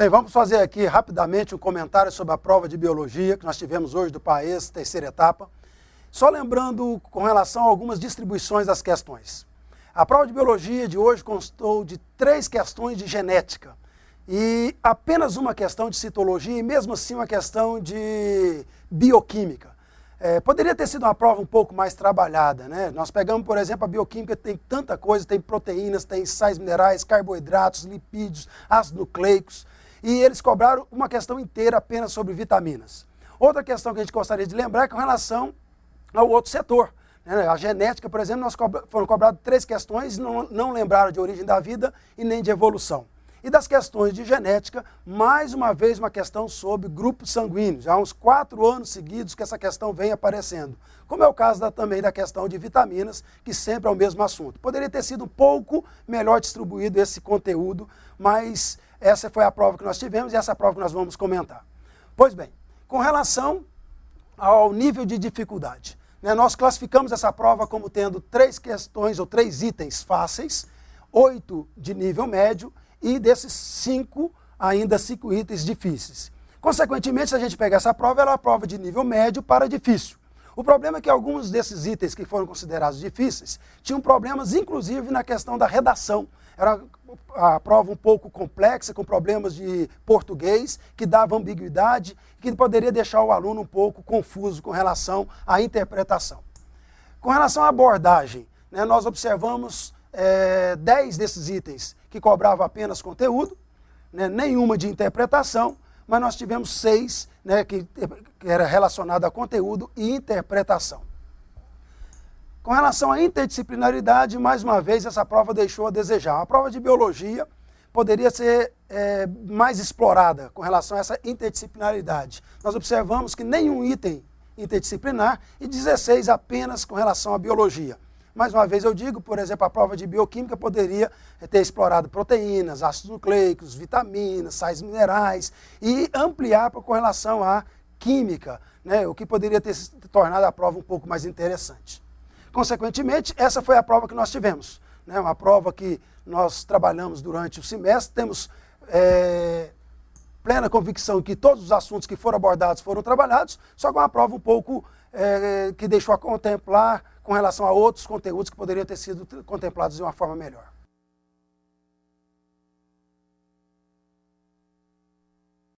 Bem, vamos fazer aqui rapidamente um comentário sobre a prova de biologia que nós tivemos hoje do PAES, terceira etapa. Só lembrando com relação a algumas distribuições das questões. A prova de biologia de hoje constou de 3 questões de genética e apenas uma questão de citologia e mesmo assim uma questão de bioquímica. Poderia ter sido uma prova um pouco mais trabalhada, né? Nós pegamos, por exemplo, a bioquímica, tem tanta coisa, tem proteínas, tem sais minerais, carboidratos, lipídios, ácidos nucleicos, e eles cobraram uma questão inteira apenas sobre vitaminas. Outra questão que a gente gostaria de lembrar é com relação ao outro setor. A genética, por exemplo, foram cobradas 3 questões e não lembraram de origem da vida e nem de evolução. E das questões de genética, mais uma vez uma questão sobre grupos sanguíneos. Já há uns 4 anos seguidos que essa questão vem aparecendo. Como é o caso também da questão de vitaminas, que sempre é o mesmo assunto. Poderia ter sido um pouco melhor distribuído esse conteúdo, mas essa foi a prova que nós tivemos e essa é a prova que nós vamos comentar. Pois bem, com relação ao nível de dificuldade, nós classificamos essa prova como tendo 3 questões ou 3 itens fáceis, 8 de nível médio e desses 5 itens difíceis. Consequentemente, se a gente pegar essa prova, ela é uma prova de nível médio para difícil. O problema é que alguns desses itens que foram considerados difíceis tinham problemas, inclusive, na questão da redação. Era a prova um pouco complexa, com problemas de português, que dava ambiguidade, que poderia deixar o aluno um pouco confuso com relação à interpretação. Com relação à abordagem, nós observamos 10 desses itens que cobravam apenas conteúdo, nenhuma de interpretação, mas nós tivemos 6 que era relacionado a conteúdo e interpretação. Com relação à interdisciplinaridade, mais uma vez, essa prova deixou a desejar. A prova de biologia poderia ser mais explorada com relação a essa interdisciplinaridade. Nós observamos que nenhum item interdisciplinar e 16 apenas com relação à biologia. Mais uma vez eu digo, por exemplo, a prova de bioquímica poderia ter explorado proteínas, ácidos nucleicos, vitaminas, sais minerais e ampliar com relação à química, o que poderia ter tornado a prova um pouco mais interessante. Consequentemente, essa foi a prova que nós tivemos. Uma prova que nós trabalhamos durante o semestre, temos plena convicção que todos os assuntos que foram abordados foram trabalhados, só que uma prova um pouco que deixou a contemplar com relação a outros conteúdos que poderiam ter sido contemplados de uma forma melhor.